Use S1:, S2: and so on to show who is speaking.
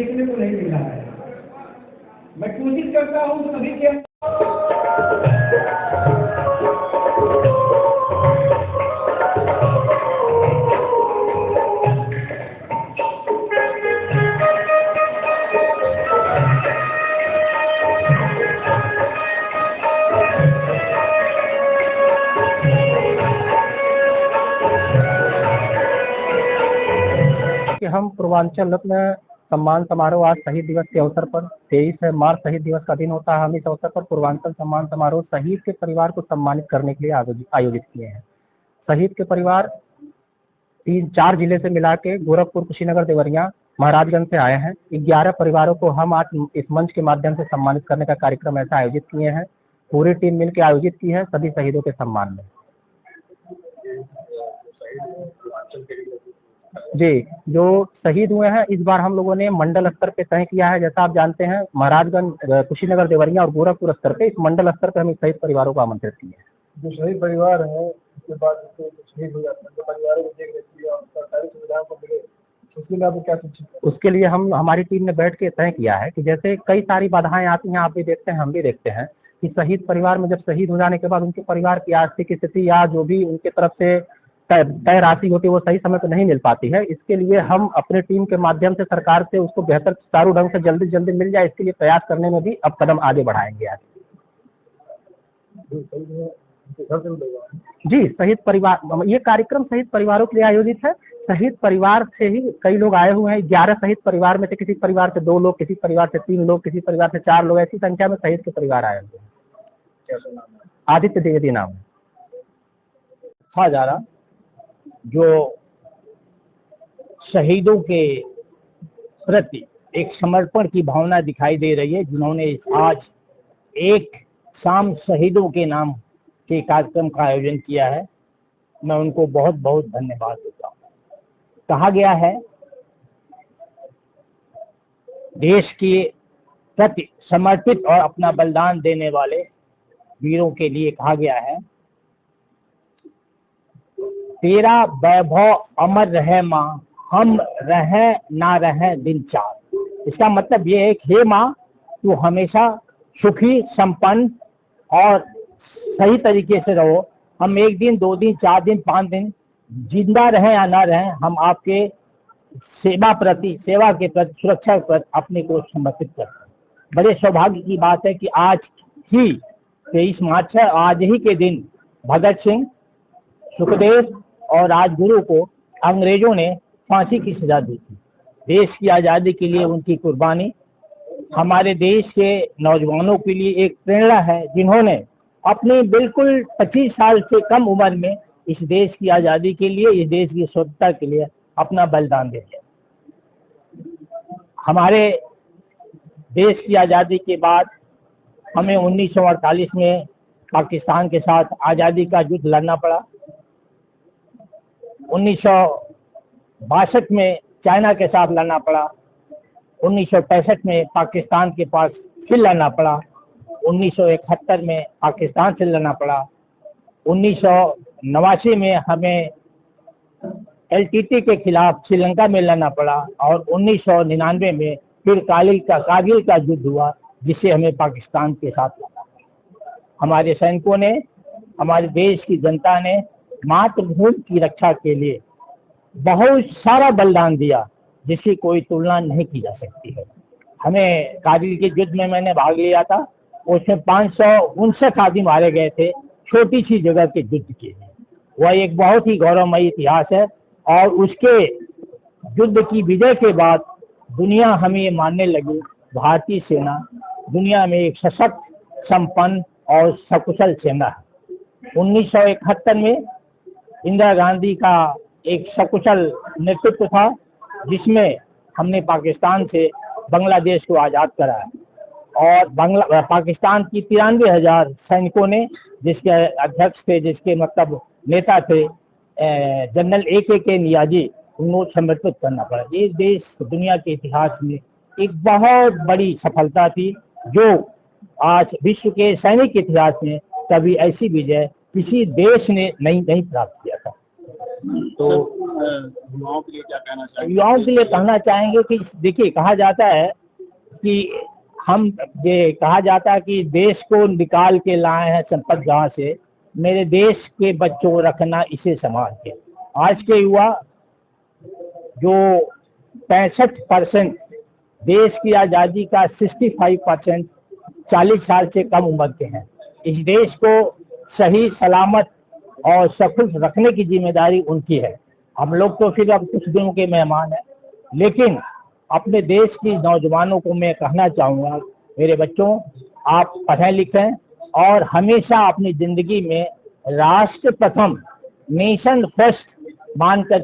S1: देखने को नहीं मिल रहा है। मैं कोशिश करता हूँ सभी के
S2: कि हम पूर्वांचल रत्न सम्मान समारोह आज शहीद दिवस के अवसर पर 23 मार्च शहीद दिवस का दिन होता है। हम इस अवसर पर पूर्वांचल सम्मान समारोह शहीद के परिवार को सम्मानित करने के लिए आयोजित किए हैं। शहीद के परिवार 3-4 जिले से मिला के गोरखपुर, कुशीनगर, देवरिया, महाराजगंज से आए हैं। 11 परिवारों को हम आज इस मंच के माध्यम से सम्मानित करने का कार्यक्रम ऐसा आयोजित किए हैं। पूरी टीम मिलकर आयोजित की है सभी शहीदों के सम्मान में। जी, जो शहीद हुए हैं इस बार हम लोगों ने मंडल स्तर पे तय किया है। जैसा आप जानते हैं महाराजगंज, कुशीनगर, देवरिया और गोरखपुर स्तर पे, इस मंडल स्तर पे हम शहीद परिवारों को आमंत्रित किए हैं।
S1: जो शहीद परिवार है उसके बाद शहीद हो जाते हैं, तो परिवारों को देख लेती है और सरकारी सुविधाओं को मिले, उसके लिए आप क्या सोचते हैं?
S2: उसके लिए हमारी टीम ने बैठ के तय किया है कि जैसे कई सारी बाधाएं आती हैं, आप भी देखते हैं, हम भी देखते हैं कि शहीद परिवार में जब शहीद हो जाने के बाद उनके परिवार की आर्थिक स्थिति या जो भी उनके तरफ से तय राशि होती है वो सही समय पर नहीं मिल पाती है। इसके लिए हम अपने टीम के माध्यम से सरकार से उसको बेहतर सुचारू ढंग से जल्दी जल्दी मिल जाए, इसके लिए प्रयास करने में भी अब कदम आगे बढ़ाएंगे आज। जी, शहीद परिवार, ये कार्यक्रम शहीद परिवारों के लिए आयोजित है। शहीद परिवार से ही कई लोग आए हुए हैं। 11 शहीद परिवार में से किसी परिवार से 2 लोग, किसी परिवार से 3 लोग, किसी परिवार से 4 लोग, ऐसी संख्या में शहीद के परिवार आए हुए हैं। आदित्य द्विवेदी नाम है।
S3: कहा जा रहा जो शहीदों के प्रति एक समर्पण की भावना दिखाई दे रही है, जिन्होंने आज एक शाम शहीदों के नाम के कार्यक्रम का आयोजन किया है, मैं उनको बहुत बहुत धन्यवाद देता हूँ। कहा गया है देश के प्रति समर्पित और अपना बलिदान देने वाले वीरों के लिए कहा गया है, तेरा वैभव अमर रहे माँ, हम रहे ना रहे दिन चार। इसका मतलब ये है कि हे माँ, तू हमेशा सुखी, संपन्न और सही तरीके से रहो। हम 1 दिन, 2 दिन, 4 दिन, 5 दिन जिंदा रहें या ना रहें, हम आपके सेवा के प्रति, सुरक्षा के प्रति अपने को समर्पित करते हैं। बड़े सौभाग्य की बात है कि आज ही 23 मार्च है, आज ही के दिन भगत सिंह, सुखदेव और राजगुरु को अंग्रेजों ने फांसी की सजा दी थी। देश की आजादी के लिए उनकी कुर्बानी हमारे देश के नौजवानों के लिए एक प्रेरणा है, जिन्होंने अपनी बिल्कुल 25 साल से कम उम्र में इस देश की आजादी के लिए, इस देश की स्वतंत्रता के लिए अपना बलिदान दे दिया। हमारे देश की आजादी के बाद हमें 1948 में पाकिस्तान के साथ आजादी का युद्ध लड़ना पड़ा। 1962 में चाइना के साथ लड़ना पड़ा। 1965 में पाकिस्तान के पास फिर लड़ना पड़ा। 1971 में पाकिस्तान से लड़ना पड़ा। 1989 में हमें LTT के खिलाफ श्रीलंका में लड़ना पड़ा और 1999 में फिर कारगिल का युद्ध हुआ, जिससे हमें पाकिस्तान के साथ लड़ना पड़ा। हमारे सैनिकों ने, हमारे देश की जनता ने मातृभूमि की रक्षा के लिए बहुत सारा बलिदान दिया, जिसकी कोई तुलना नहीं की जा सकती है। हमें कारगिल के युद्ध में मैंने भाग लिया था, उसमें 559 आदमी मारे गए थे, छोटी सी जगह के युद्ध के लिए। वह एक बहुत ही गौरवमयी इतिहास है और उसके युद्ध की विजय के बाद दुनिया हमें ये मानने लगी, भारतीय सेना दुनिया में एक सशक्त, संपन्न और सकुशल सेना है। 1971 में इंदिरा गांधी का एक सकुशल नेतृत्व था, जिसमें हमने पाकिस्तान से बांग्लादेश को आजाद कराया और पाकिस्तान की 93,000 सैनिकों ने, जिसके अध्यक्ष थे, जिसके मतलब नेता थे जनरल AK नियाजी, उनको समर्पित करना पड़ा। ये देश दुनिया के इतिहास में एक बहुत बड़ी सफलता थी, जो आज विश्व के सैनिक इतिहास में कभी ऐसी विजय किसी देश ने नहीं प्राप्त किया था। तो
S1: युवाओं के लिए क्या कहना चाहिए?
S3: युवाओं के लिए कहना चाहेंगे कि देखिए, कहा जाता है कि ये कहा जाता है कि देश को निकाल के लाए हैं संपत गांव से, मेरे देश के बच्चों को रखना इसे संभाल के। आज के युवा जो 65% देश की आजादी का 65% 40 साल से कम उम्र के हैं। इस देश को सही सलामत और सकुशल रखने की जिम्मेदारी उनकी है। हम लोग तो फिर अब कुछ दिनों के मेहमान हैं, लेकिन अपने देश की नौजवानों को मैं कहना चाहूंगा, मेरे बच्चों, आप पढ़ें लिखें और हमेशा अपनी जिंदगी में राष्ट्र प्रथम, नेशन फर्स्ट मान कर